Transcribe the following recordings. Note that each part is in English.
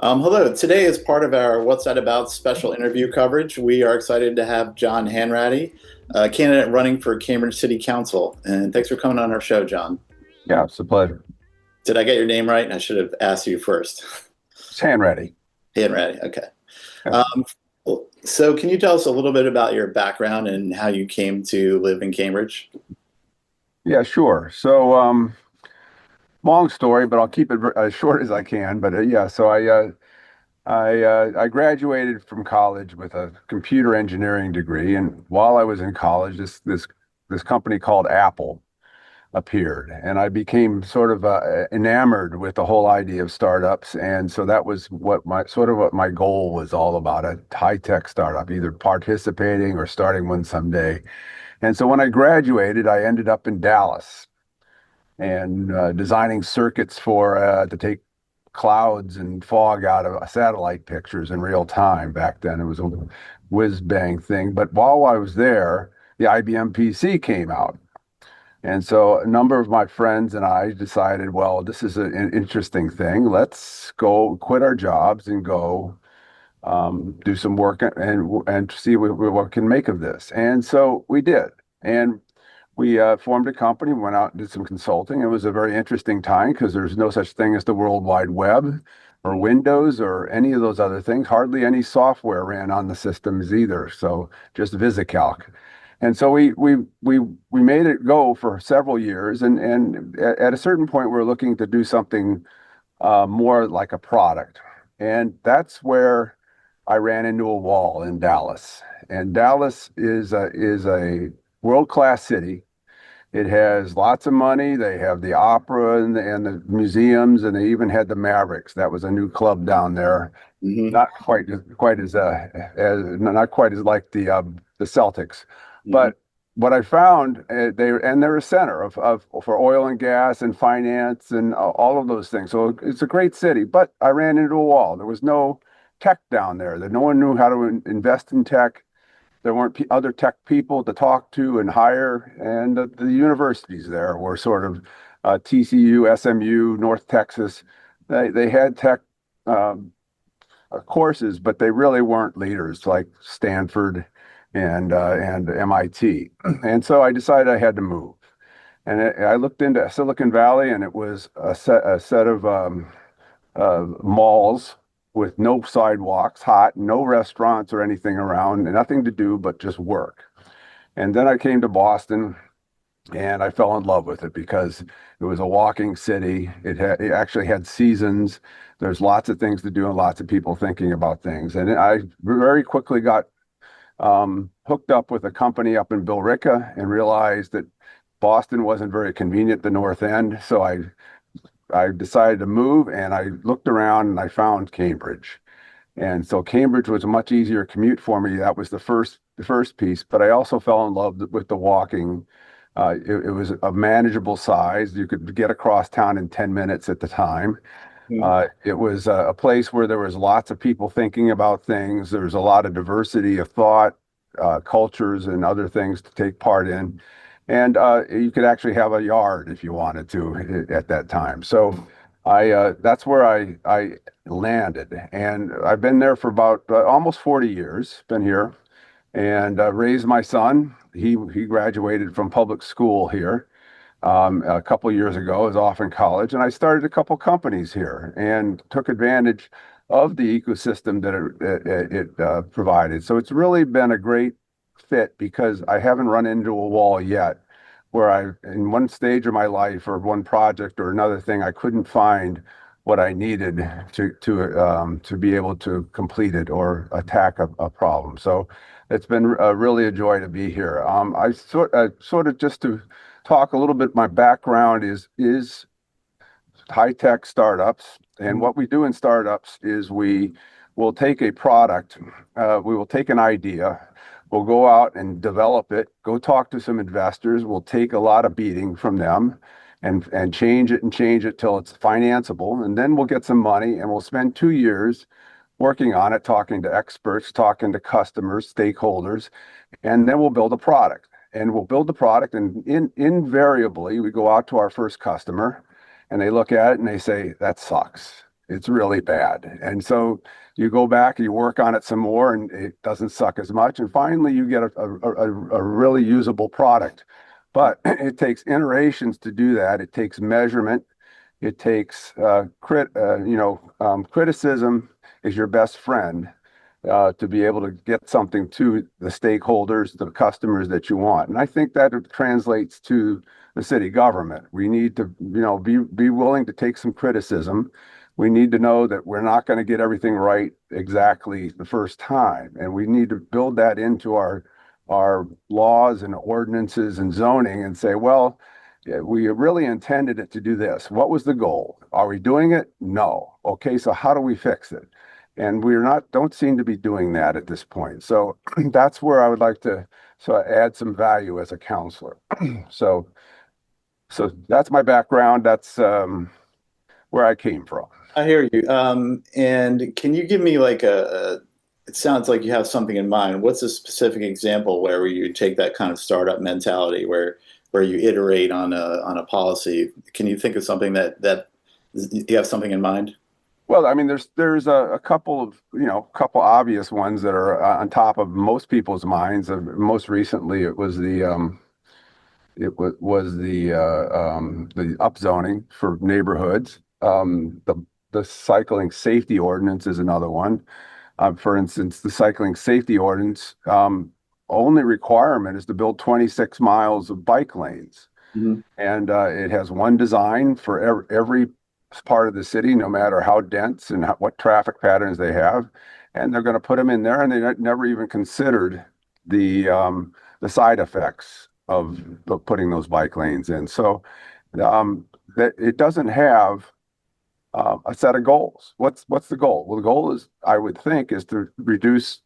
Hello. Today, as part of our What's That About special interview coverage, we are excited to have John Hanratty, a candidate running for Cambridge City Council. And thanks for coming on our show, John. Yeah, it's a pleasure. Did I get your name right? I should have asked you first. It's Hanratty. Hanratty. Okay. Yeah. Um, so, can you tell us a little bit about your background and how you came to live in Cambridge? Yeah, sure. So, long story, but I'll keep it as short as I can. But yeah, so I graduated from college with a computer engineering degree, and while I was in college, this company called Apple appeared, and I became sort of enamored with the whole idea of startups, and so that was what my goal was all about, a high tech startup, either participating or starting one someday. And so when I graduated, I ended up in Dallas and designing circuits for to take clouds and fog out of satellite pictures in real time. Back then, it was a whiz bang thing. But while I was there, the IBM PC came out. And so a number of my friends and I decided, well, this is an interesting thing. Let's go quit our jobs and go do some work and see what we can make of this. And so we did. And we formed a company, went out and did some consulting. It was a very interesting time because there's no such thing as the World Wide Web or Windows or any of those other things. Hardly any software ran on the systems either. So just VisiCalc. And so we made it go for several years. And at a certain point, we are looking to do something more like a product. And that's where I ran into a wall in Dallas. And Dallas is a world-class city. It has lots of money. They have the opera and the museums, and they even had the Mavericks. That was a new club down there. Hmm. Not quite as not quite as like the Celtics, Hmm. but what I found they're a center of for oil and gas and finance and all of those things. So it's a great city, but I ran into a wall. There was no tech down there. That no one knew how to invest in tech. There weren't other tech people to talk to and hire, and the universities there were sort of TCU, SMU, North Texas. They had tech um, courses, but they really weren't leaders like Stanford and MIT. And so I decided I had to move. And I looked into Silicon Valley, and it was a set of malls with no sidewalks, hot, no restaurants or anything around, and nothing to do but just work. And then I came to Boston, and I fell in love with it because it was a walking city. It actually had seasons. There's lots of things to do and lots of people thinking about things. And I very quickly got hooked up with a company up in Billerica and realized that Boston wasn't very convenient, the North End. So I decided to move, and I looked around and I found Cambridge. And so Cambridge was a much easier commute for me. That was the first piece, but I also fell in love with the walking. It was a manageable size. You could get across town in 10 minutes at the time. It was a place where there was lots of people thinking about things. There was a lot of diversity of thought, cultures, and other things to take part in. And you could actually have a yard if you wanted to at that time. So that's where I landed, and I've been there for about almost 40 years. Been here and raised my son. He graduated from public school here a couple of years ago. Was off in college, and I started a couple companies here and took advantage of the ecosystem that it provided. So it's really been a great fit because I haven't run into a wall yet where in one stage of my life or one project or another thing, I couldn't find what I needed to be able to complete it or attack a problem. So it's been really a joy to be here. I sort of just to talk a little bit. My background is high tech startups, and what we do in startups is we will take a product, we will take an idea. We'll go out and develop it, go talk to some investors. We'll take a lot of beating from them and change it till it's financeable. And then we'll get some money and we'll spend 2 years working on it, talking to experts, talking to customers, stakeholders, and then we'll build a product. And we'll build the product, and invariably we go out to our first customer and they look at it and they say, that sucks. It's really bad. And so you go back and you work on it some more and it doesn't suck as much. And finally you get a really usable product. But it takes iterations to do that. It takes measurement. It takes criticism is your best friend to be able to get something to the stakeholders, the customers that you want. And I think that it translates to the city government. We need to, be willing to take some criticism. We need to know that we're not going to get everything right exactly the first time, and we need to build that into our laws and ordinances and zoning and say, well, yeah, we really intended it to do this. What was the goal? Are we doing it? No. Okay, so how do we fix it? And don't seem to be doing that at this point. So that's where I would like to add some value as a counselor. So that's my background. That's where I came from. I hear you. And can you give me like it sounds like you have something in mind. What's a specific example where you take that kind of startup mentality where you iterate on a policy? Can you think of something that you have something in mind? Well, I mean, there's a couple of obvious ones that are on top of most people's minds. Most recently, it was the upzoning for neighborhoods. The cycling safety ordinance is another one. For instance, the cycling safety ordinance only requirement is to build 26 miles of bike lanes, Mhm. and it has one design for every part of the city, no matter how dense and what traffic patterns they have, and they're going to put them in there, and they never even considered the side effects of putting those bike lanes in. So that it doesn't have a set of goals. What's the goal? Well, the goal is, I would think, is to reduce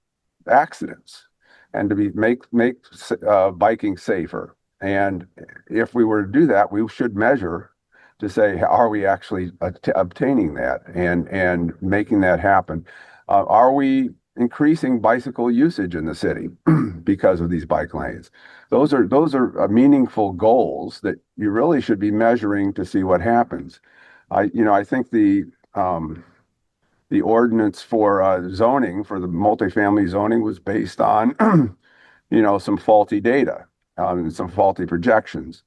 accidents and to make biking safer. And if we were to do that, we should measure to say, are we actually obtaining that and making that happen? Are we increasing bicycle usage in the city because of these bike lanes? Those are meaningful goals that you really should be measuring to see what happens. I think the ordinance for zoning for the multifamily zoning was based on some faulty data, some faulty projections.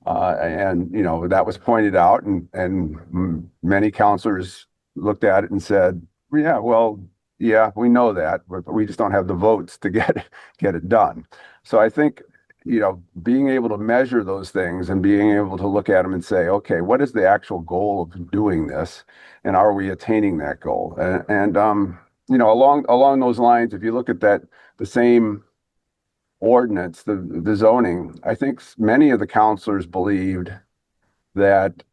And that was pointed out, and many counselors looked at it and said, "Yeah, well, yeah, we know that, but we just don't have the votes to get it done." So I think being able to measure those things and being able to look at them and say, "Okay, what is the actual goal of doing this, and are we attaining that goal?" And along those lines, if you look at the same ordinance, the zoning, I think many of the counselors believed that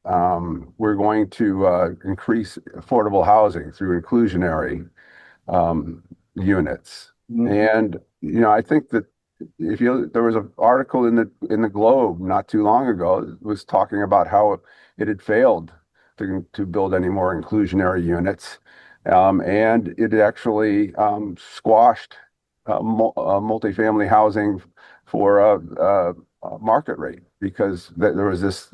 we're going to increase affordable housing through inclusionary units. Mhm. And I think that there was an article in the Globe not too long ago that was talking about how it had failed to build any more inclusionary units, and it actually squashed multifamily housing for a market rate because there was this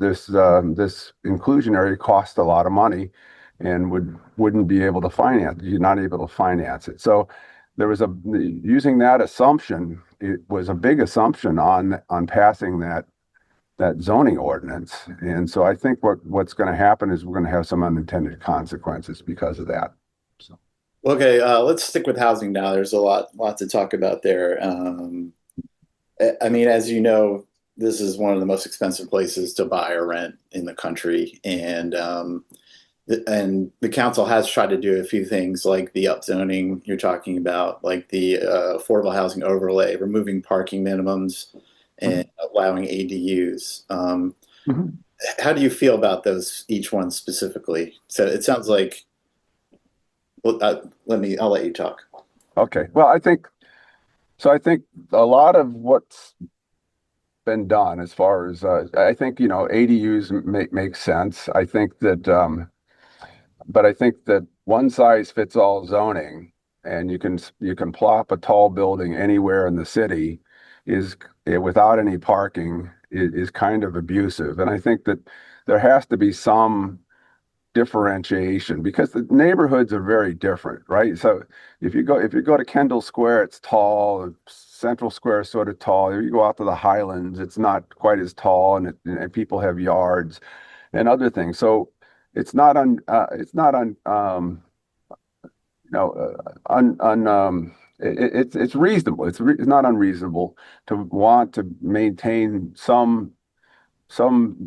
inclusionary cost a lot of money and wouldn't be able to finance. You're not able to finance it. So there was using that assumption. It was a big assumption on passing that zoning ordinance. And so I think what's going to happen is we're going to have some unintended consequences because of that. So. Okay, let's stick with housing now. There's a lot to talk about there. I mean, as you know, this is one of the most expensive places to buy or rent in the country, and the council has tried to do a few things like the upzoning you're talking about, like the affordable housing overlay, removing parking minimums, and allowing ADUs. Mhm. How do you feel about those, each one specifically? So it sounds like, well, I'll let you talk. Okay. Well, I think so. I think a lot of what's been done as far as I think ADUs make sense. I think that but I think that one size fits all zoning, and you can plop a tall building anywhere in the city, is without any parking is kind of abusive. And I think that there has to be some differentiation because the neighborhoods are very different, right? So if you go to Kendall Square, it's tall. Central Square is sort of tall. If you go out to the Highlands, it's not quite as tall, and people have yards and other things. So it's not you know, it's reasonable. It's not unreasonable to want to maintain some some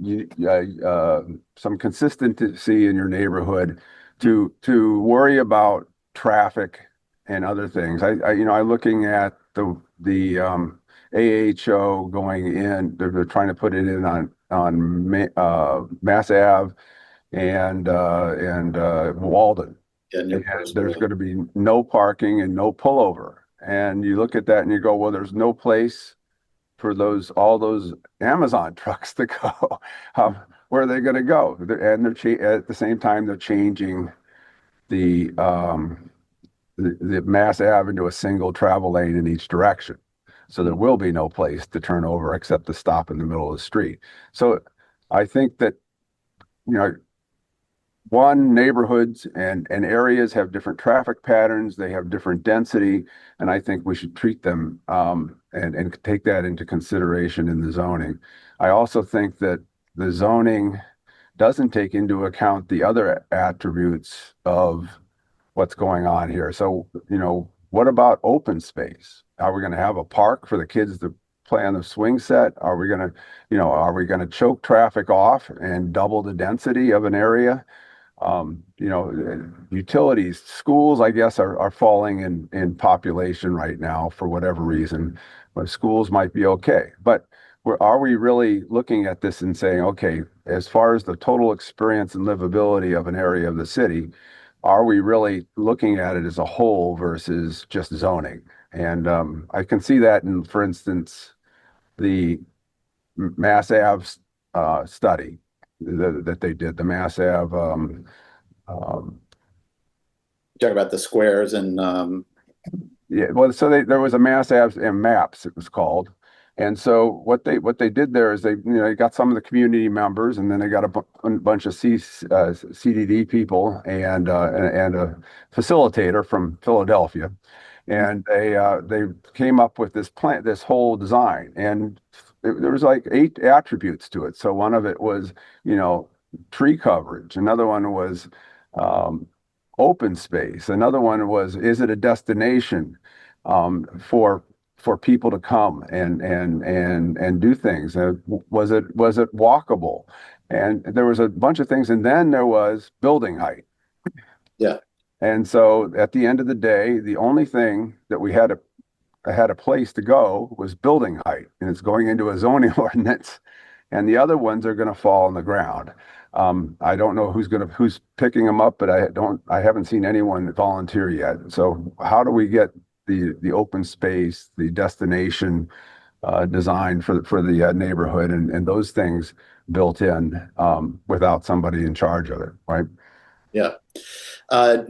consistency in your neighborhood to worry about traffic and other things. I'm looking at the AHO going in. They're trying to put it in on Mass Ave and Walden. Yeah, And Newport's there's cool. going to be no parking and no pullover. And you look at that and you go, well, there's no place for all those Amazon trucks to go. Um, where are they going to go? And at the same time they're changing the the Mass Ave into a single travel lane in each direction. So there will be no place to turn over except to stop in the middle of the street. So I think that you know one, neighborhoods and areas have different traffic patterns, they have different density, and I think we should treat them and take that into consideration in the zoning. I also think that the zoning doesn't take into account the other attributes of what's going on here. So, what about open space? Are we going to have a park for the kids to play on the swing set? Are we going to choke traffic off and double the density of an area? Utilities, schools, I guess, are falling in population right now for whatever reason, but schools might be okay. But are we really looking at this and saying, okay, as far as the total experience and livability of an area of the city, are we really looking at it as a whole versus just zoning? And I can see that in, for instance, the Mass Ave study that they did, the Mass Ave. Um, Talk about the squares and yeah, well, so there was a Mass Ave and Maps, it was called. And so what they did there is they got some of the community members, and then they got a bunch of CDD people and a facilitator from Philadelphia, and they came up with this whole design, and there was like 8 attributes to it. So one of it was, tree coverage. Another one was um, open space. Another one was, is it a destination for people to come and do things? Was it walkable? And there was a bunch of things, and then there was building height. yeah, And so at the end of the day, the only thing that we had a place to go was building height, and it's going into a zoning ordinance, and the other ones are going to fall on the ground. I don't know who's picking them up, but I haven't seen anyone volunteer yet. So how do we get the open space, the destination design for the neighborhood and those things built in without somebody in charge of it, right? yeah. Uh,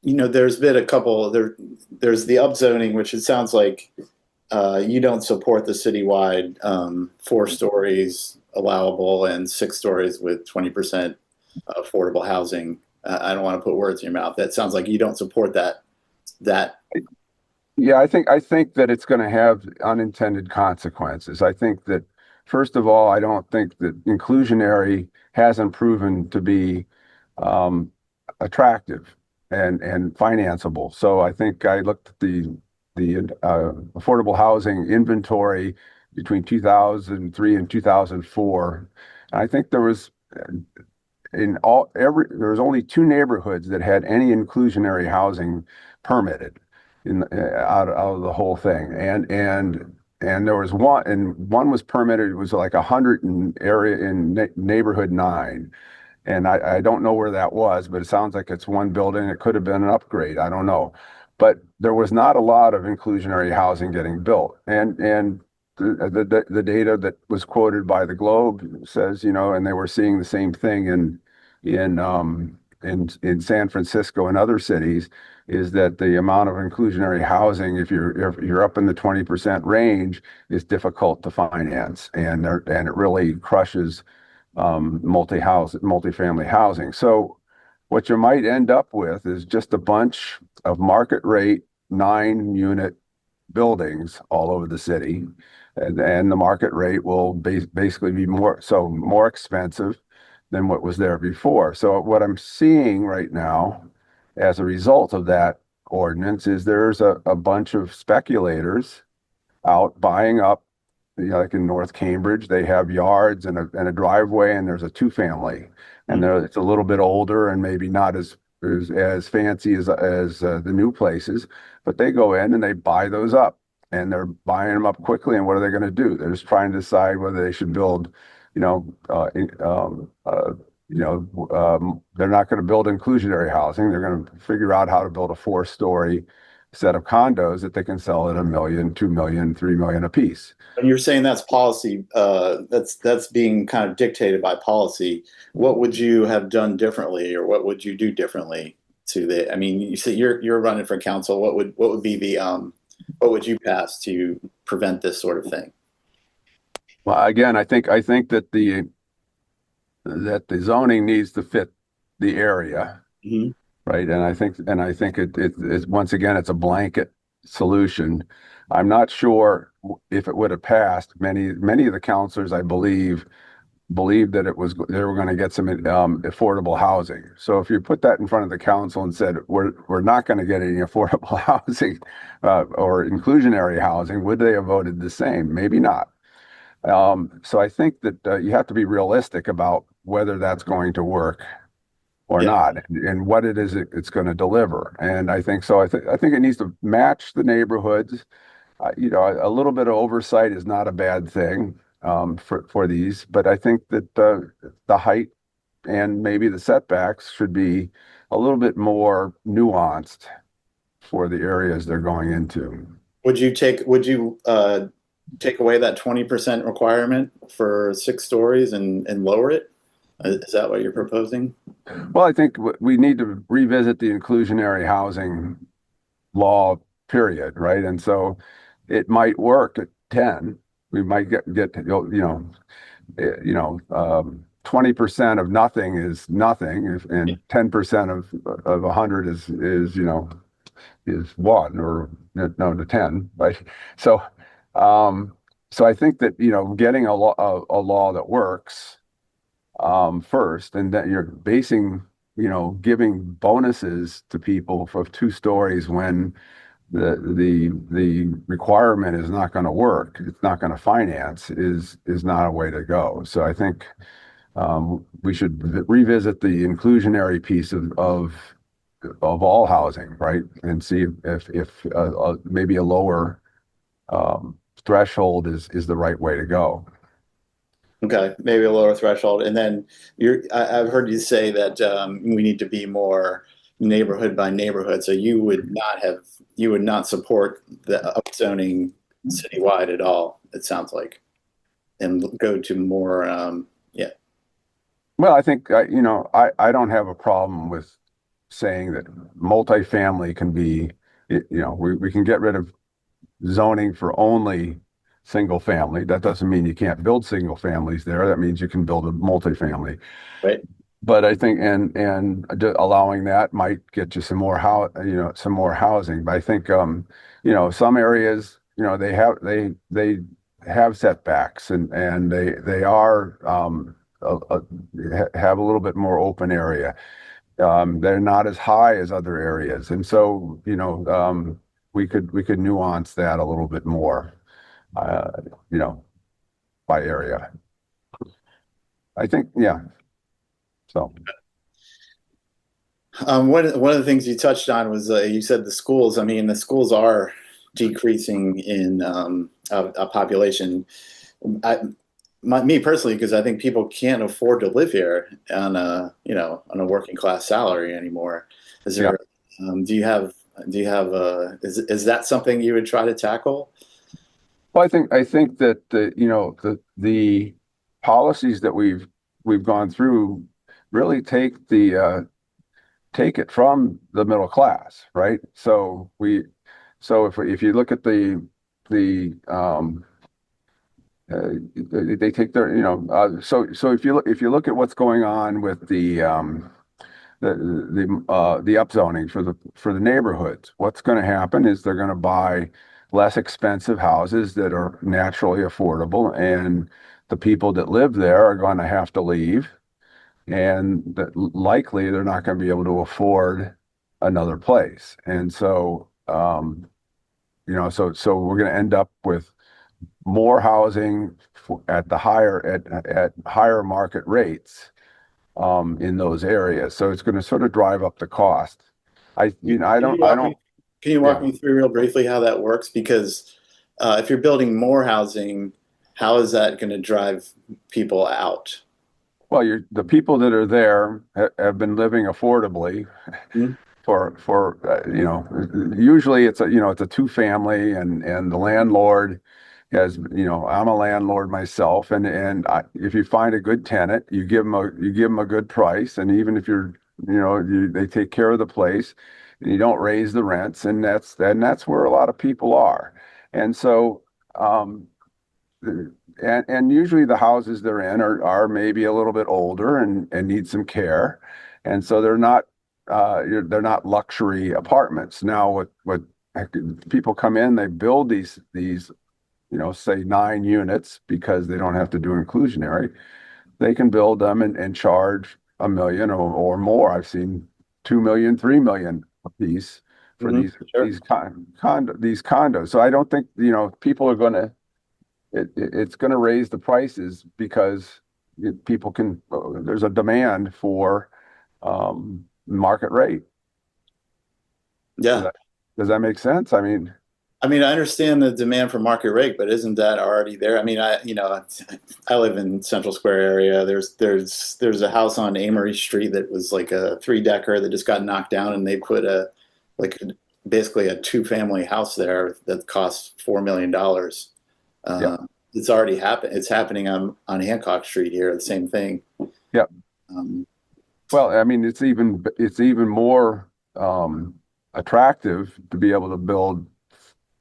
there's been a couple there. There's the upzoning, which it sounds like you don't support the citywide 4 stories allowable and 6 stories with 20% affordable housing. I don't want to put words in your mouth. That sounds like you don't support that. That Yeah, I think that it's going to have unintended consequences. I think that first of all, I don't think that inclusionary hasn't proven to be um, attractive and financeable. So I think I looked at the affordable housing inventory between 2003 and 2004. And I think there was only 2 neighborhoods that had any inclusionary housing permitted out of the whole thing. And there was one was permitted. It was like 100 in area in neighborhood 9. And I don't know where that was, but it sounds like it's one building. It could have been an upgrade. I don't know. But there was not a lot of inclusionary housing getting built. And the data that was quoted by the Globe says, and they were seeing the same thing in in San Francisco and other cities, is that the amount of inclusionary housing, if you're up in the 20% range, is difficult to finance, and it really crushes multifamily housing. So what you might end up with is just a bunch of market rate 9 unit buildings all over the city. And the market rate will basically be more expensive than what was there before. So what I'm seeing right now as a result of that ordinance is there's a bunch of speculators out buying up, like in North Cambridge, they have yards and a driveway, and there's a two-family, and it's a little bit older and maybe not as fancy as the new places, but they go in and they buy those up, and they're buying them up quickly. And what are they going to do? They're just trying to decide whether they should build, you know, they're not going to build inclusionary housing. They're going to figure out how to build a 4-story set of condos that they can sell at 1 million, 2 million, 3 million a piece. And you're saying that's policy, that's being kind of dictated by policy. What would you have done differently, or what would you do differently to the? I mean, you say you're running for council. What would be the what would you pass to prevent this sort of thing? Well, again, I think that the zoning needs to fit the area, Hmm. right? And I think it is, once again, it's a blanket solution. I'm not sure if it would have passed. Many of the counselors, I believed that they were going to get some affordable housing. So if you put that in front of the council and said we're not going to get any affordable housing or inclusionary housing, would they have voted the same? Maybe not. So I think that you have to be realistic about whether that's going to work or Yeah. not, and what it is it's going to deliver. And I think so. I think it needs to match the neighborhoods. A little bit of oversight is not a bad thing for these, but I think that the height and maybe the setbacks should be a little bit more nuanced for the areas they're going into. Would you take away that 20% requirement for 6 stories and lower it? Is that what you're proposing? Well, I think we need to revisit the inclusionary housing law, period, right? And so it might work at 10. We might get 20% of nothing is nothing, and 10% of 100 is one, or no, to 10, right? So um so I think that getting a law that works first, and that you're giving bonuses to people for 2 stories when the requirement is not going to work, it's not going to finance, is not a way to go. So I think we should revisit the inclusionary piece of all housing, right? And see if maybe a lower threshold is the right way to go. Okay, maybe a lower threshold. And then I've heard you say that we need to be more neighborhood by neighborhood. So you would not support the upzoning citywide at all, it sounds like, and go to more, yeah. Well, I think I don't have a problem with saying that multifamily can be, we can get rid of zoning for only single family. That doesn't mean you can't build single families there. That means you can build a multifamily. Right. But I think, allowing that might get you some more housing. But I think some areas, they have setbacks, and they are have a little bit more open area. They're not as high as other areas, and so we could nuance that a little bit more, uh, you know, by area. I think, yeah. So One of the things you touched on was you said the schools. I mean, the schools are decreasing in a population. I, me personally, because I think people can't afford to live here on a working class salary anymore. Is yeah. there? Do you have is that something you would try to tackle? Well, I think that the policies that we've gone through really take it from the middle class, right? So if you look at the they take their so if you look at what's going on with the upzoning for the neighborhoods. What's going to happen is they're going to buy less expensive houses that are naturally affordable, and the people that live there are going to have to leave, and that likely they're not going to be able to afford another place. And so, so we're going to end up with more housing at the at higher market rates in those areas. So it's going to sort of drive up the cost. I don't, Can you walk yeah. me through real briefly how that works? Because if you're building more housing, how is that going to drive people out? Well, the people that are there have been living affordably Hmm. usually it's a two family, and the landlord has, I'm a landlord myself, if you find a good tenant, you give them a good price, and even if they take care of the place, and you don't raise the rents, and that's where a lot of people are. And so um and usually the houses they're in are maybe a little bit older and need some care, and so they're not luxury apartments. Now, what people come in, they build these say 9 units because they don't have to do inclusionary. They can build them and charge 1 million or more. I've seen 2 million, 3 million a piece for Hmm. Sure. these condos. So I don't think people are going to it's going to raise the prices because people can, there's a demand for market rate. Does Yeah. that, does that make sense? I mean, I mean, I understand the demand for market rate, but isn't that already there? I mean, I live in Central Square area. There's a house on Amory Street that was like a three-decker that just got knocked down, and they put like basically a two-family house there that cost $4 million. yeah, Uh, it's already happened. It's happening on Hancock Street here. The same thing. yeah. Um, Well, I mean, it's even more attractive to be able to build,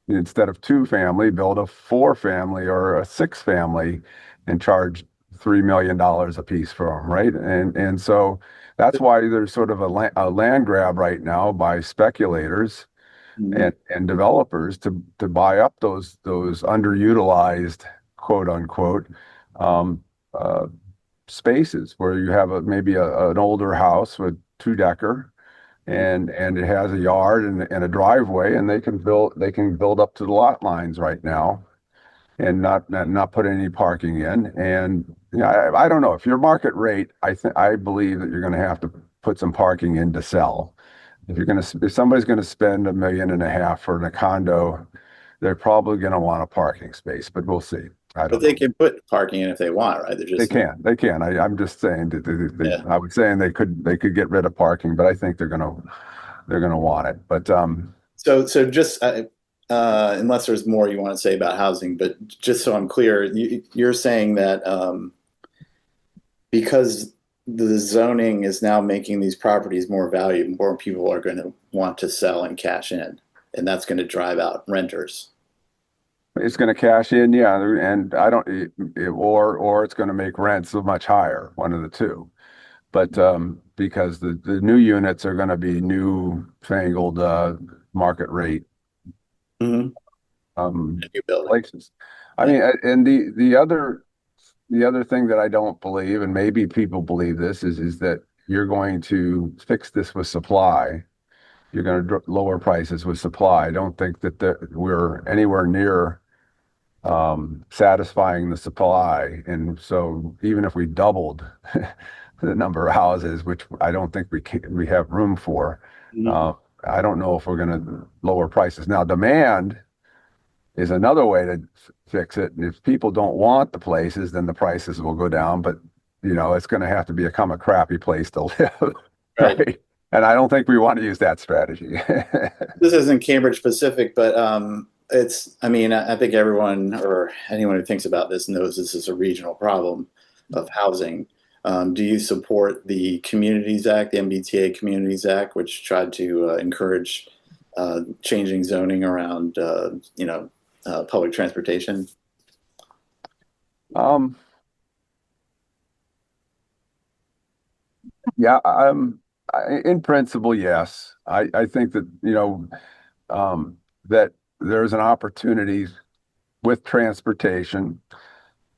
instead of two family, build a four family or a six family and charge $3 million a piece for them, right? And so that's why there's sort of a land grab right now by speculators and developers to buy up those underutilized, quote unquote, um, uh, spaces where you have maybe an older house with two-decker, and it has a yard and a driveway, and they can build up to the lot lines right now and not put any parking in. And I don't know, if your market rate, I believe that you're going to have to put some parking in to sell. If somebody's going to spend 1.5 million for a condo, they're probably going to want a parking space, but we'll see. I but don't they know. can put parking in if they want, right? They're They just can. They can. I'm just saying that yeah. I was saying they could get rid of parking, but I think they're gonna want it. But So just unless there's more you want to say about housing, but just so I'm clear, you're saying that because the zoning is now making these properties more valuable, more people are going to want to sell and cash in, and that's going to drive out renters. it's gonna cash in, yeah, and I don't or it's gonna make rents so much higher, one of the two. But because the new units are gonna be new fangled market rate Hmm. um New building. places. I Yeah. mean, and the other thing that I don't believe, and maybe people believe this, is that you're going to fix this with supply. You're going to lower prices with supply. I don't think that we're anywhere near satisfying the supply. And so even if we doubled the number of houses, which I don't think we have room for, Mhm. uh, I don't know if we're going to lower prices. Now, demand is another way to fix it. And if people don't want the places, then the prices will go down. But it's going to have to become a crappy place to live, Right. right? And I don't think we want to use that strategy. This isn't Cambridge specific, but it's, I mean, I think everyone or anyone who thinks about this knows this is a regional problem of housing. Do you support the Communities Act, the MBTA Communities Act, which tried to encourage changing zoning around, public transportation? Yeah, In principle, yes. I think that, that there's an opportunity with transportation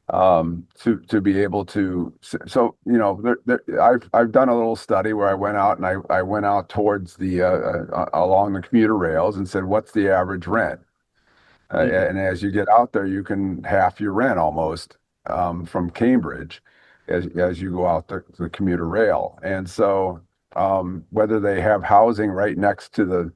to be able to so I've done a little study where I went out and I went out towards the along the commuter rails and said, what's the average rent? Mhm. And as you get out there, you can half your rent almost from Cambridge as you go out the commuter rail. And so whether they have housing right next to the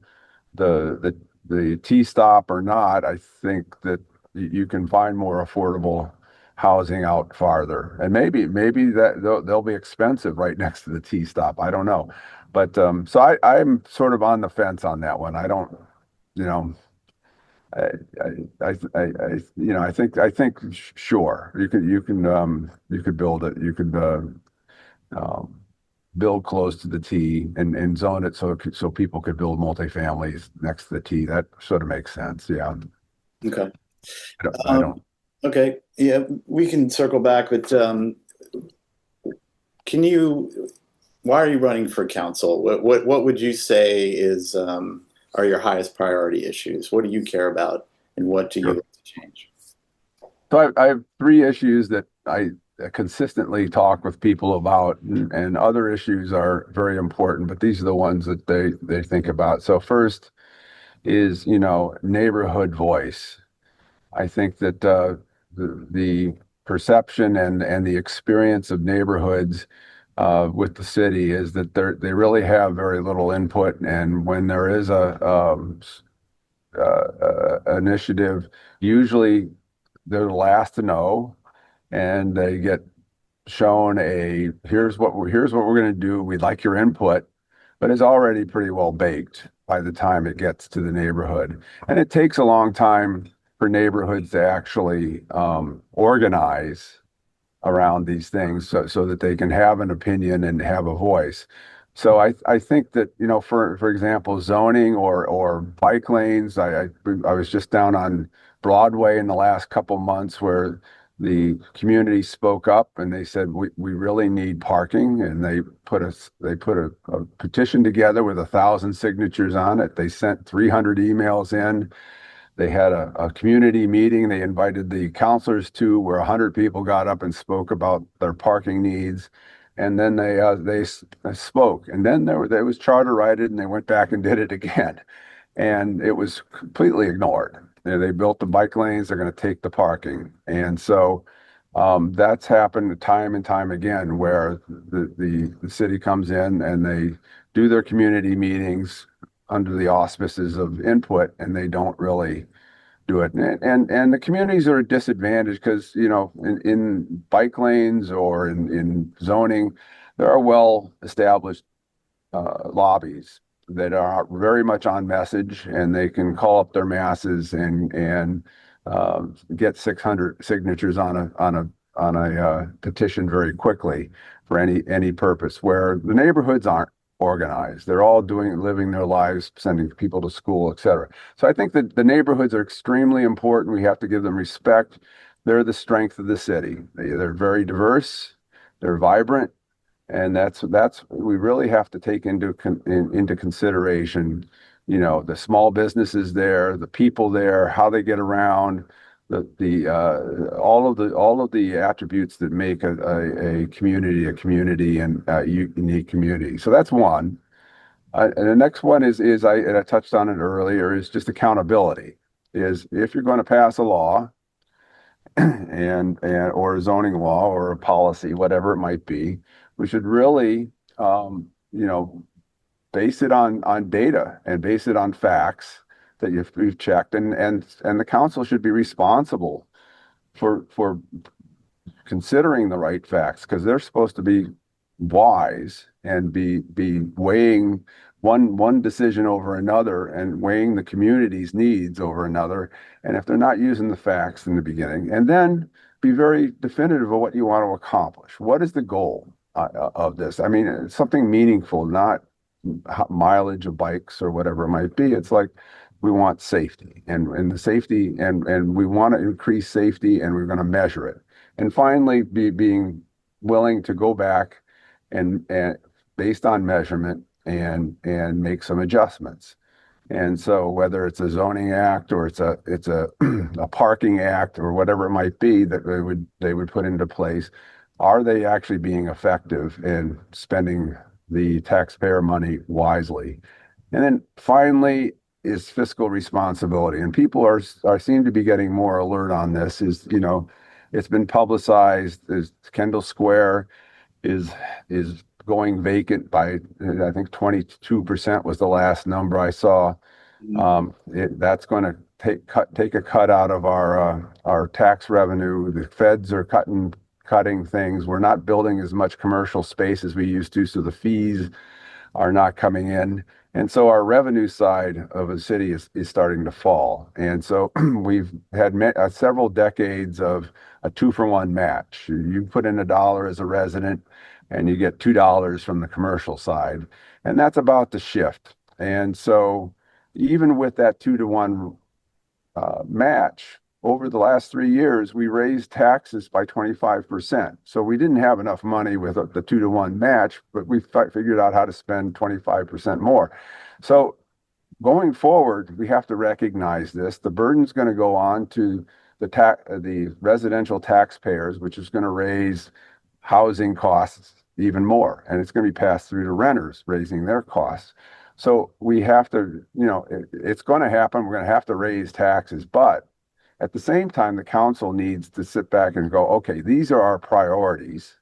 the the T stop or not, I think that you can find more affordable housing out farther. And maybe that they'll be expensive right next to the T stop. I don't know. But so I'm sort of on the fence on that one. I don't, you know, I think sure you could build it. You could um, build close to the T and zone it so people could build multifamilies next to the T. That sort of makes sense. Yeah. Okay. I Um, don't. okay. Yeah, we can circle back, but can you, why are you running for council? What would you say is are your highest priority issues? What do you care about, and what do you Sure. like to change? So I have three issues that I consistently talk with people about, and other issues are very important, but these are the ones that they think about. So first is, neighborhood voice. I think that the perception and the experience of neighborhoods with the city is that they really have very little input, and when there is a initiative, usually they're the last to know, and they get shown a here's what we're going to do. We'd like your input, but it's already pretty well baked by the time it gets to the neighborhood. And it takes a long time for neighborhoods to actually organize around these things so that they can have an opinion and have a voice. So I think that, for example, zoning or bike lanes, I was just down on Broadway in the last couple months where the community spoke up and they said we really need parking, and they put a petition together with 1,000 signatures on it. They sent 300 emails in. They had a community meeting they invited the counselors to, where 100 people got up and spoke about their parking needs. And then they spoke. And then there was charter righted, and they went back and did it again. And it was completely ignored. They built the bike lanes, they're going to take the parking. And so that's happened time and time again, where the city comes in and they do their community meetings under the auspices of input, and they don't really do it. And the communities are disadvantaged because, in bike lanes or in zoning, there are well established lobbies that are very much on message, and they can call up their masses and get 600 signatures on a petition very quickly for any purpose. Where the neighborhoods aren't organized, they're all living their lives, sending people to school, etc. So I think that the neighborhoods are extremely important. We have to give them respect. They're the strength of the city. They're very diverse. They're vibrant. And that's we really have to take into consideration, the small businesses there, the people there, how they get around, the all of the attributes that make a community a community and a unique community. So that's one. And the next one and I touched on it earlier, is just accountability. Is if you're going to pass a law and or a zoning law or a policy, whatever it might be, we should really, base it on data and base it on facts that you've checked, and the council should be responsible for considering the right facts, because they're supposed to be wise and be weighing one decision over another and weighing the community's needs over another. And if they're not using the facts in the beginning, and then be very definitive of what you want to accomplish. What is the goal of this? I mean, it's something meaningful, not mileage of bikes or whatever it might be. It's like we want safety, and the safety, and we want to increase safety, and we're going to measure it. And finally, being willing to go back and based on measurement and make some adjustments. And so whether it's a zoning act or it's a a parking act or whatever it might be that they would put into place, are they actually being effective in spending the taxpayer money wisely? And then finally is fiscal responsibility. And people are seem to be getting more alert on this. It's been publicized as Kendall Square is going vacant by, I think 22% was the last number I saw. That's going to take a cut out of our tax revenue. The feds are cutting things. We're not building as much commercial space as we used to, so the fees are not coming in. And so our revenue side of a city is starting to fall. And so we've had several decades of a 2-for-1 match. You put in $1 as a resident and you get $2 from the commercial side. And that's about to shift. And so even with that 2-to-1 match, over the last 3 years, we raised taxes by 25%. So we didn't have enough money with the 2-to-1 match, but we figured out how to spend 25% more. So going forward, we have to recognize this. The burden's going to go on to the residential taxpayers, which is going to raise housing costs even more. And it's going to be passed through to renters, raising their costs. So we have to, it's going to happen. We're going to have to raise taxes, but at the same time, the council needs to sit back and go, okay, these are our priorities.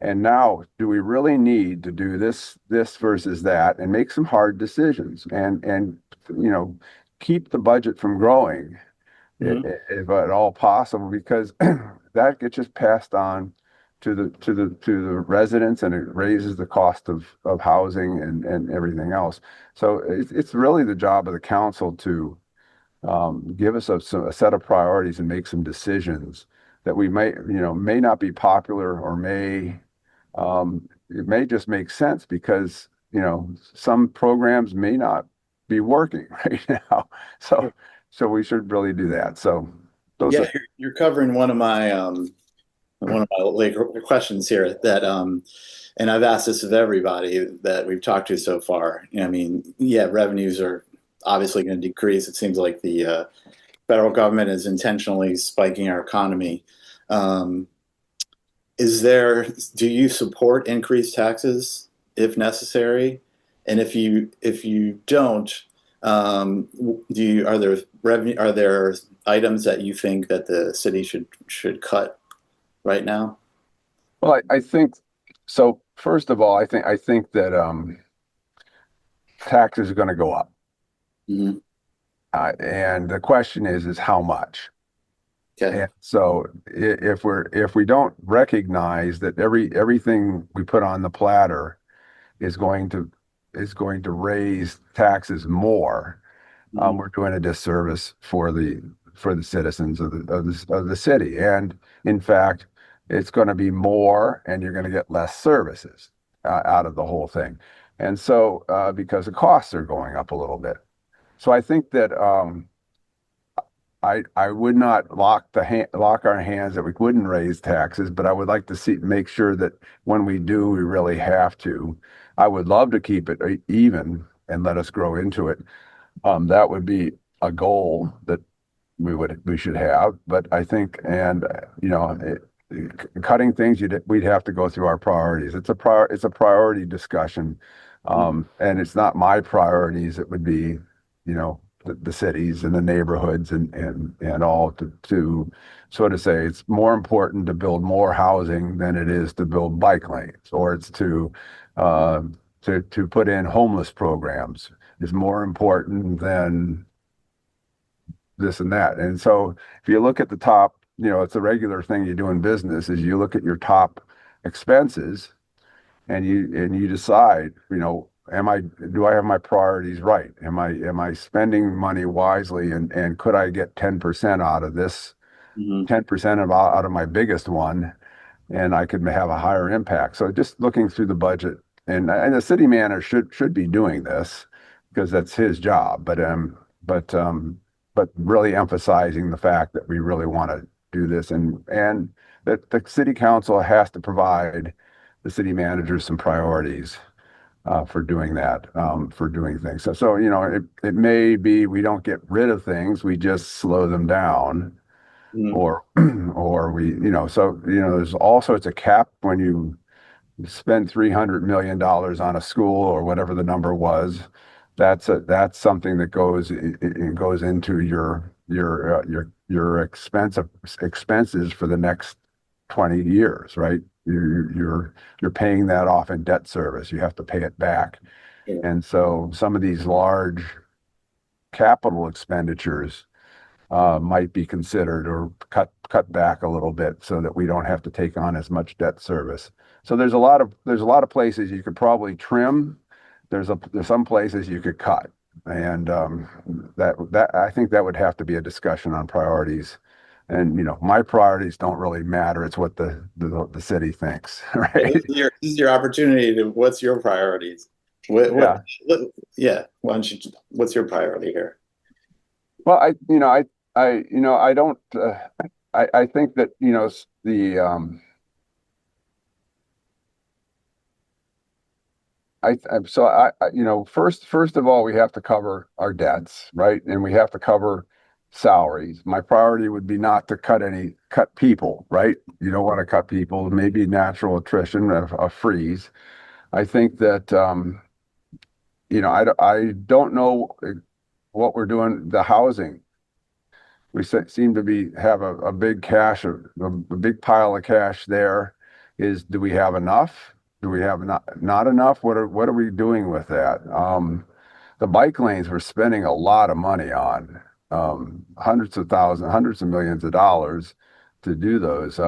And now, do we really need to do this versus that, and make some hard decisions and keep the budget from growing if at all possible, because that gets just passed on to the residents, and it raises the cost of housing and everything else. So it's really the job of the council to give us a set of priorities and make some decisions that we may not be popular, or it may just make sense because some programs may not be working right now. So we should really do that. So those Yeah, are you're covering one of my later questions here that and I've asked this of everybody that we've talked to so far. I mean, yeah, revenues are obviously going to decrease. It seems like the federal government is intentionally spiking our economy. Um, do you support increased taxes if necessary? And if you don't, are there items that you think that the city should cut right now? well, I think so. First of all, I think that taxes are going to go up. Hmm. And the question is how much? Okay. And so if we don't recognize that everything we put on the platter is going to raise taxes more, Mhm. we're doing a disservice for the citizens of the city. And in fact, it's going to be more, and you're going to get less services out of the whole thing. And so because the costs are going up a little bit. So I think that I would not lock our hands that we wouldn't raise taxes, but I would like to make sure that when we do, we really have to. I would love to keep it even and let us grow into it. That would be a goal that we should have. But I think, and cutting things, we'd have to go through our priorities. It's a priority discussion, and it's not my priorities. It would be, the cities and the neighborhoods and all to sort of say it's more important to build more housing than it is to build bike lanes, or it's uh, to put in homeless programs is more important than this and that. And so if you look at the top, it's a regular thing you do in business is you look at your top expenses and you decide, do I have my priorities right? Am I spending money wisely, and could I get 10% out of this, Mhm. 10% out of my biggest one, and I could have a higher impact. So just looking through the budget, and the city manager should be doing this because that's his job. But but really emphasizing the fact that we really want to do this, and that the city council has to provide the city manager some priorities for doing that, for doing things. So it may be we don't get rid of things, we just slow them down, Mm. or or there's all sorts of cap when you spend $300 million on a school or whatever the number was. That's something that goes into your expenses for the next 20 years, right? You're paying that off in debt service. You have to pay it back. Yeah. And so some of these large capital expenditures might be considered or cut back a little bit so that we don't have to take on as much debt service. So there's a lot of places you could probably trim. There's some places you could cut, and that I think that would have to be a discussion on priorities. And my priorities don't really matter. It's what the city thinks, Well, right? this is your opportunity to, what's your priorities? Yeah. What, yeah, why don't you, what's your priority here? Well, I don't. I think that the first of all, we have to cover our debts, right? And we have to cover salaries. My priority would be not to cut people, right? You don't want to cut people, maybe natural attrition, a freeze. I think that, I don't know what we're doing, the housing. Seem to have a big big pile of cash there. Do we have enough? Do we have not enough? What are we doing with that? The bike lanes we're spending a lot of money on, hundreds of thousands, hundreds of millions of dollars to do those.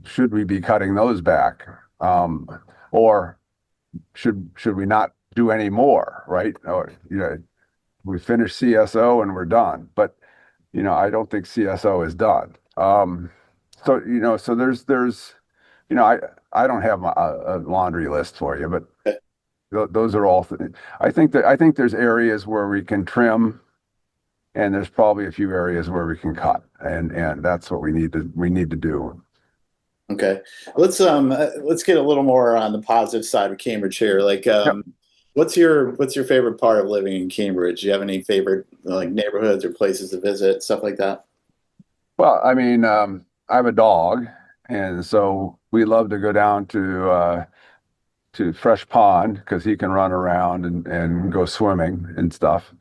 Should we be cutting those back? Or should we not do any more, right? Or, we finish CSO and we're done. But I don't think CSO is done. So I don't have a laundry list for you, but those are all. I think there's areas where we can trim, and there's probably a few areas where we can cut, and that's what we need to do. Okay. Let's get a little more on the positive side of Cambridge here. Like Yep. what's your favorite part of living in Cambridge? Do you have any favorite like neighborhoods or places to visit, stuff like that? Well, I mean, I have a dog, and so we love to go down to Fresh Pond because he can run around and go swimming and stuff.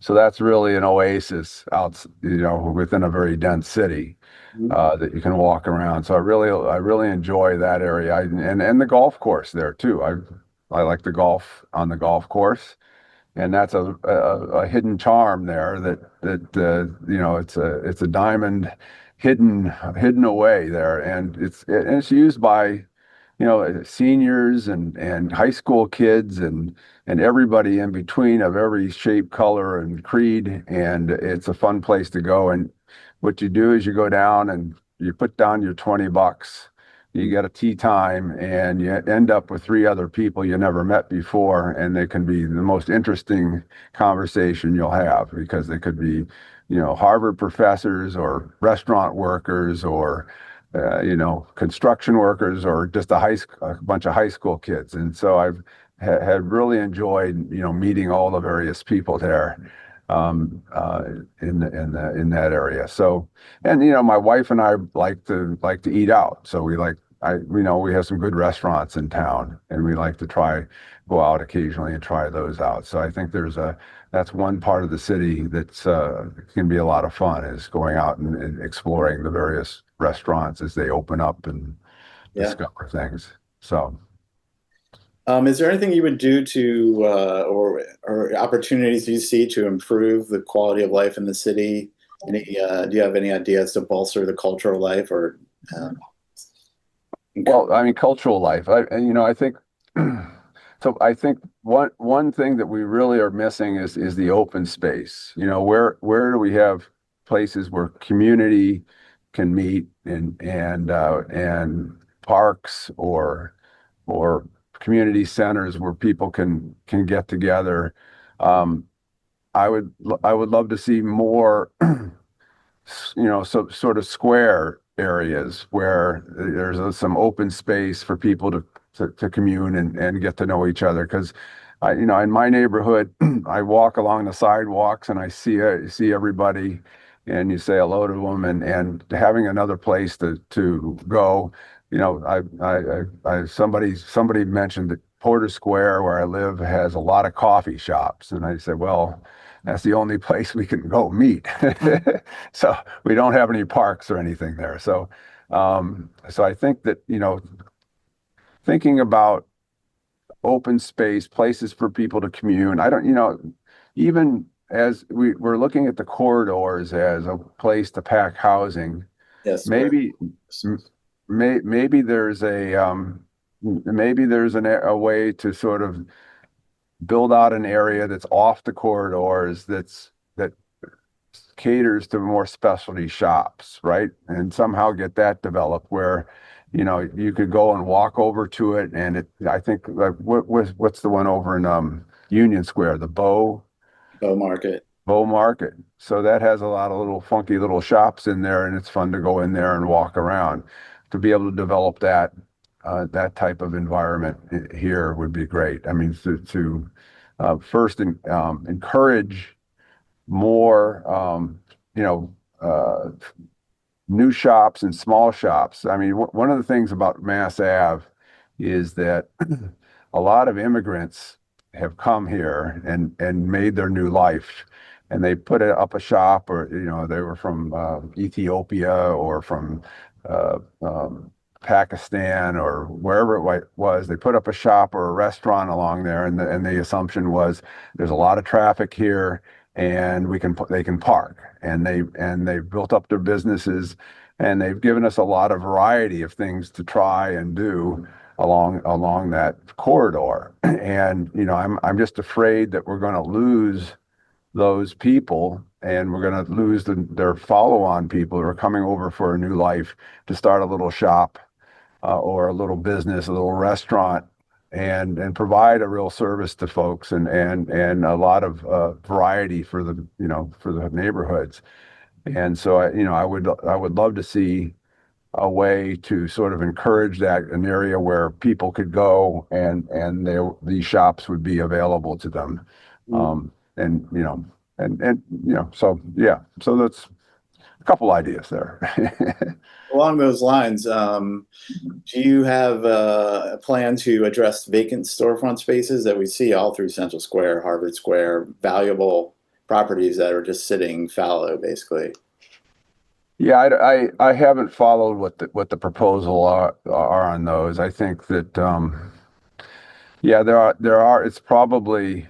So that's really an oasis out, within a very dense city, Mhm. that you can walk around. So I really enjoy that area. And the golf course there too. I like the golf on the golf course, and that's a hidden charm there that it's a diamond hidden away there, and it's used by seniors and high school kids and everybody in between of every shape, color, and creed. And it's a fun place to go. And what you do is you go down and you put down your $20. You get a tea time and you end up with three other people you never met before. And they can be the most interesting conversation you'll have because they could be, Harvard professors or restaurant workers or construction workers or just a bunch of high school kids. And so I've had really enjoyed, meeting all the various people there, in that area. So, and my wife and I like to eat out. So we have some good restaurants in town, and we like to go out occasionally and try those out. So I think that's one part of the city that's can be a lot of fun, is going out and exploring the various restaurants as they open up and Yeah. discover things. So, Is there anything you would do to or opportunities you see to improve the quality of life in the city? Do you have any ideas to bolster the cultural life or um, well, I mean, cultural life. I think so. I think one thing that we really are missing is the open space. Where do we have places where community can meet and parks or community centers where people can get together. Um, I would love to see more, sort of square areas where there's some open space for people to commune and get to know each other. Because in my neighborhood, I walk along the sidewalks and I see everybody, and you say hello to them, and having another place to go. Somebody mentioned that Porter Square, where I live, has a lot of coffee shops, and I said, well, that's the only place we can go meet. So we don't have any parks or anything there. So I think that, thinking about open space, places for people to commune. I don't, even as we're looking at the corridors as a place to pack housing, Yes, square. maybe maybe there's a way to sort of build out an area that's off the corridors that caters to more specialty shops, right? And somehow get that developed where, you could go and walk over to it. And I think, like, what's the one over in Union Square, the Bow Market. Bow Market. So that has a lot of little funky little shops in there, and it's fun to go in there and walk around. To be able to develop that type of environment here would be great. I mean, to first encourage more, new shops and small shops. I mean, one of the things about Mass Ave is that a lot of immigrants have come here and made their new life, and they put up a shop, or they were from Ethiopia or from uh, um, Pakistan or wherever it was. They put up a shop or a restaurant along there, and the assumption was there's a lot of traffic here, and they can park, and they've built up their businesses, and they've given us a lot of variety of things to try and do along that corridor. And I'm just afraid that we're going to lose those people, and we're going to lose their follow-on people who are coming over for a new life to start a little shop, or a little business, a little restaurant, and provide a real service to folks, and a lot of variety for the neighborhoods. And so I would love to see a way to sort of encourage that, an area where people could go, these shops would be available to them. And so yeah, so that's a couple ideas there. Along those lines, do you have a plan to address vacant storefront spaces that we see all through Central Square, Harvard Square, valuable properties that are just sitting fallow, basically? Yeah, I haven't followed what the proposal are on those. I think that, yeah, there are it's probably,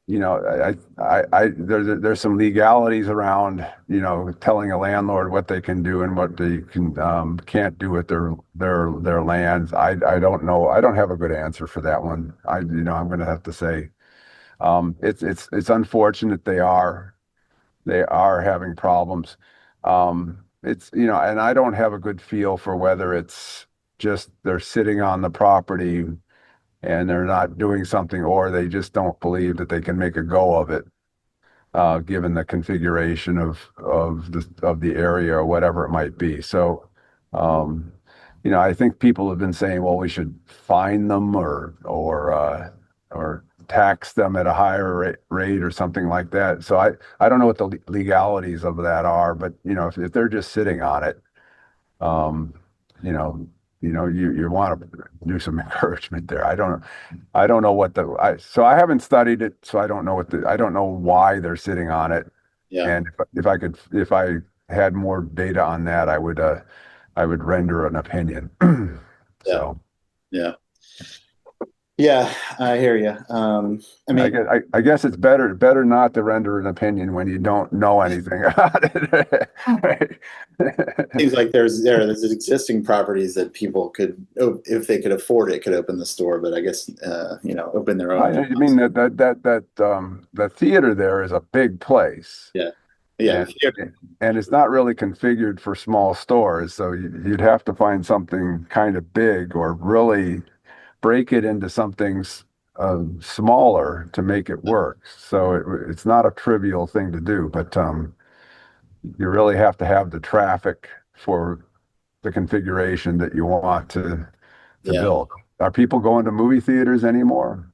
there's some legalities around, telling a landlord what they can do and what they can't do with their lands. I don't know. I don't have a good answer for that one. I'm going to have to say, it's unfortunate they are having problems. And I don't have a good feel for whether it's just they're sitting on the property and they're not doing something, or they just don't believe that they can make a go of it, given the configuration of the area or whatever it might be. So, I think people have been saying, well, we should fine them, or tax them at a higher rate or something like that. So I don't know what the legalities of that are, but if they're just sitting on it, um, you know, you want to do some encouragement there. I don't know so I haven't studied it, so I don't know why they're sitting on it. Yeah, And if I had more data on that, I would render an opinion. yeah, So yeah, yeah. I hear you. I I mean, guess, I guess it's better not to render an opinion when you don't know anything about it. Right? seems like there's existing properties that people could, if they could afford it, could open the store. But I guess open their own I mean shops. the theater there is a big place, Yeah, yeah. The and theater. and it's not really configured for small stores, so you'd have to find something kind of big, or really break it into something smaller to make it work. So it's not a trivial thing to do, but you really have to have the traffic for the configuration that you want to Yeah, build. Are people going to movie theaters anymore?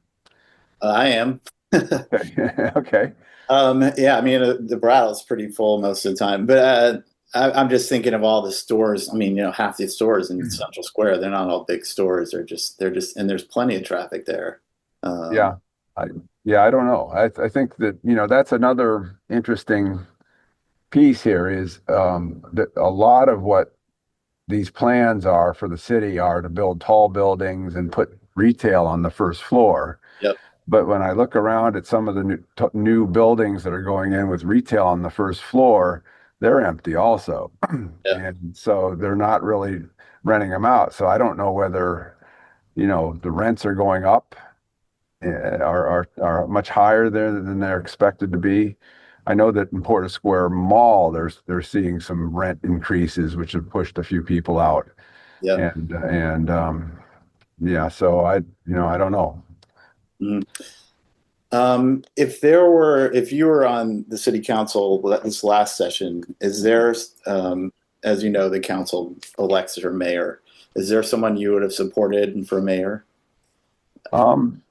I am. Okay. Okay. Yeah, I mean, the Brattle's pretty full most of the time, but I'm just thinking of all the stores. I mean, half the stores in Central Square, they're not all big stores. They're just, and there's plenty of traffic there. Um, Yeah. I yeah, I don't know. I think that, that's another interesting piece here is that a lot of what these plans are for the city are to build tall buildings and put retail on the first floor. yep, But when I look around at some of the new buildings that are going in with retail on the first floor, they're empty also. yeah, And so they're not really renting them out. So I don't know whether, the rents are going up, are much higher there than they're expected to be. I know that in Porter Square Mall, they're seeing some rent increases, which have pushed a few people out. yep. And yeah, so I don't know. Mhm. If you were on the city council this last session, is there, as you know, the council elects their mayor. Is there someone you would have supported for mayor? Um,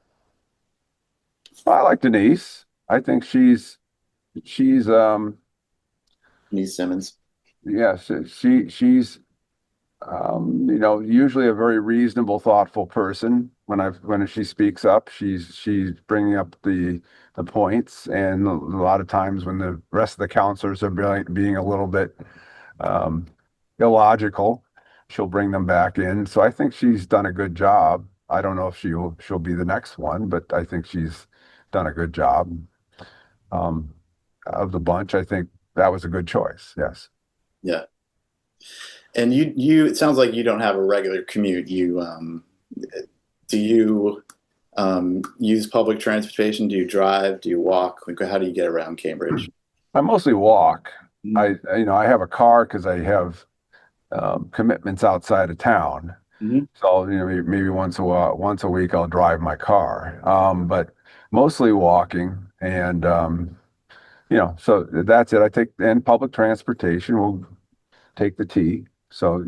I like Denise. I think she's Denise Simmons. yes, she's usually a very reasonable, thoughtful person. When she speaks up, she's bringing up the points, and a lot of times when the rest of the counselors are being a little bit um, illogical, she'll bring them back in. So I think she's done a good job. I don't know if she'll be the next one, but I think she's done a good job. Um, of the bunch, I think that was a good choice. Yes. Yeah. And it sounds like you don't have a regular commute. Do you use public transportation? Do you drive? Do you walk? Like, how do you get around Cambridge? I mostly walk. Mhm. I have a car because I have commitments outside of town. Mhm. So, maybe once a week I'll drive my car. But mostly walking and, so that's it. And public transportation will take the T. So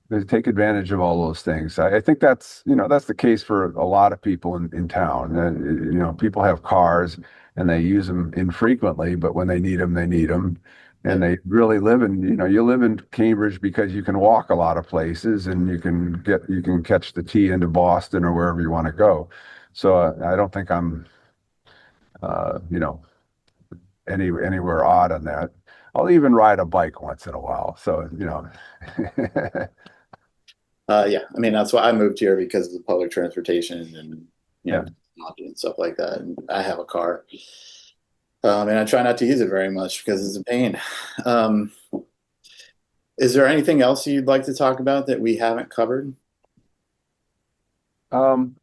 they take advantage of all those things. I think that's the case for a lot of people in town. People have cars and they use them infrequently, but when they need them, they need them. And Yep. they really you live in Cambridge because you can walk a lot of places and you can catch the T into Boston or wherever you want to go. So I don't think I'm, uh, you know, anywhere odd on that. I'll even ride a bike once in a while. So, Yeah, I mean that's why I moved here because of the public transportation and yeah. technology and stuff like that. And I have a car, and I try not to use it very much because it's a pain. Um, is there anything else you'd like to talk about that we haven't covered? Um,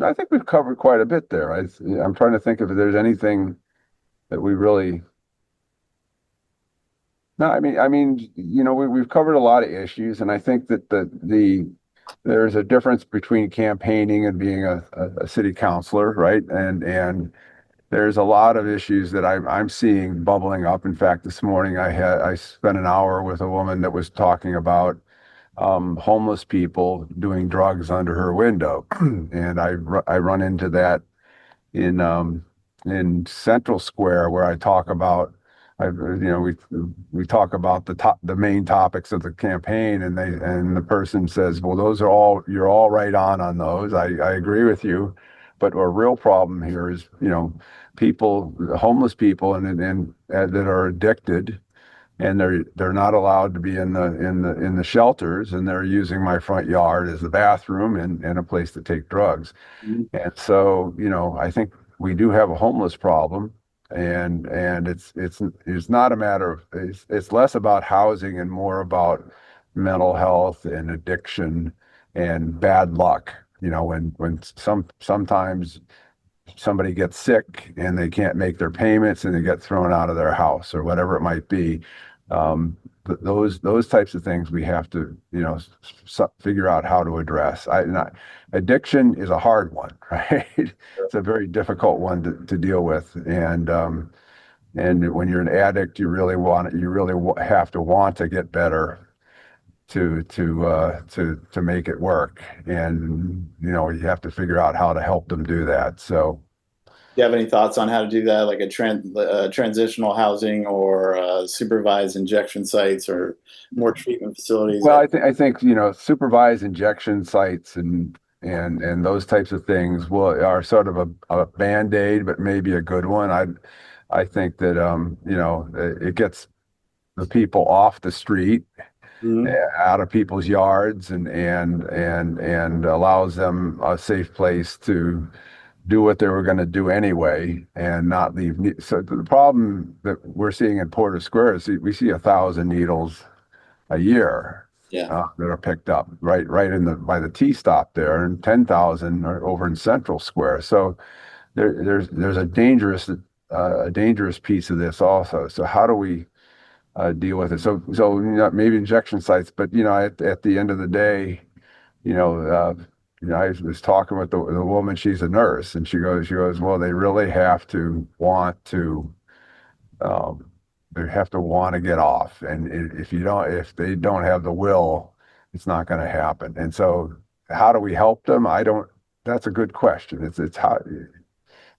I think we've covered quite a bit there. I'm trying to think if there's anything that we really. No, we've covered a lot of issues, and I think that there's a difference between campaigning and being a city councilor, right? And there's a lot of issues that I'm seeing bubbling up. In fact, this morning I spent an hour with a woman that was talking about homeless people doing drugs under her window, and I run into that in in Central Square where I talk about we talk about the main topics of the campaign, and the person says, well, those are all you're all right on those. I agree with you, but a real problem here is people, homeless people, and that are addicted, and they're not allowed to be in the shelters, and they're using my front yard as the bathroom and a place to take drugs. Mhm. And so, I think we do have a homeless problem, and it's not a matter of it's less about housing and more about mental health and addiction and bad luck. When sometimes somebody gets sick and they can't make their payments and they get thrown out of their house or whatever it might be. Those types of things we have to figure out how to address. Addiction is a hard one, right? It's a very difficult one to deal with, and when you're an addict, you really have to want to get better. to make it work. And you have to figure out how to help them do that. So, Do you have any thoughts on how to do that, like transitional housing or supervised injection sites or more treatment facilities? well, I think supervised injection sites and those types of things are sort of a band-aid, but maybe a good one. I think that it gets the people off the street, Mhm. out of people's yards, and allows them a safe place to do what they were going to do anyway and not leave. So the problem that we're seeing in Porter Square is we see 1,000 needles a year Yeah, that are picked up right in the by the T stop there, and 10,000 are over in Central Square. So there's a dangerous piece of this also. So how do we deal with it? So maybe injection sites, but at the end of the day, you know, uh, I was talking with the woman. She's a nurse, and she goes, well, they really have to want to. Um, they have to want to get off, and if they don't have the will, it's not going to happen. And so, how do we help them? I don't. That's a good question. It's how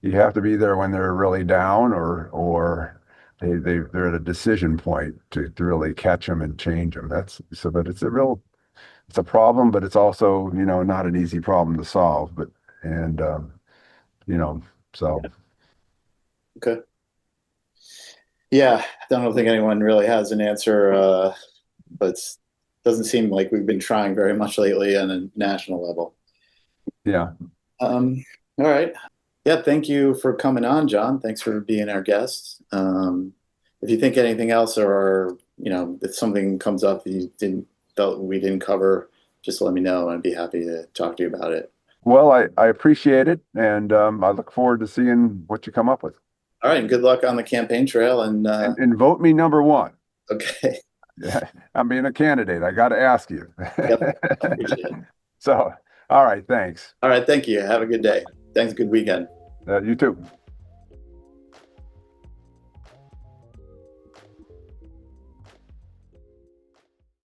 you have to be there when they're really down, or they're at a decision point to really catch them and change them. That's so, but it's a problem, but it's also, not an easy problem to solve. But and you know, so okay. Yeah, I don't think anyone really has an answer, but it doesn't seem like we've been trying very much lately on a national level. yeah, All right. Yeah, thank you for coming on, John. Thanks for being our guest. If you think anything else, or if something comes up that you didn't felt we didn't cover, just let me know. I'd be happy to talk to you about it. well, I appreciate it, and I look forward to seeing what you come up with. All right, and good luck on the campaign trail. And And vote me number one. okay, I'm being a candidate. I got to ask you. yep, appreciate it. So, all right, thanks. All right, thank you. Have a good day. Thanks. Good weekend. You too.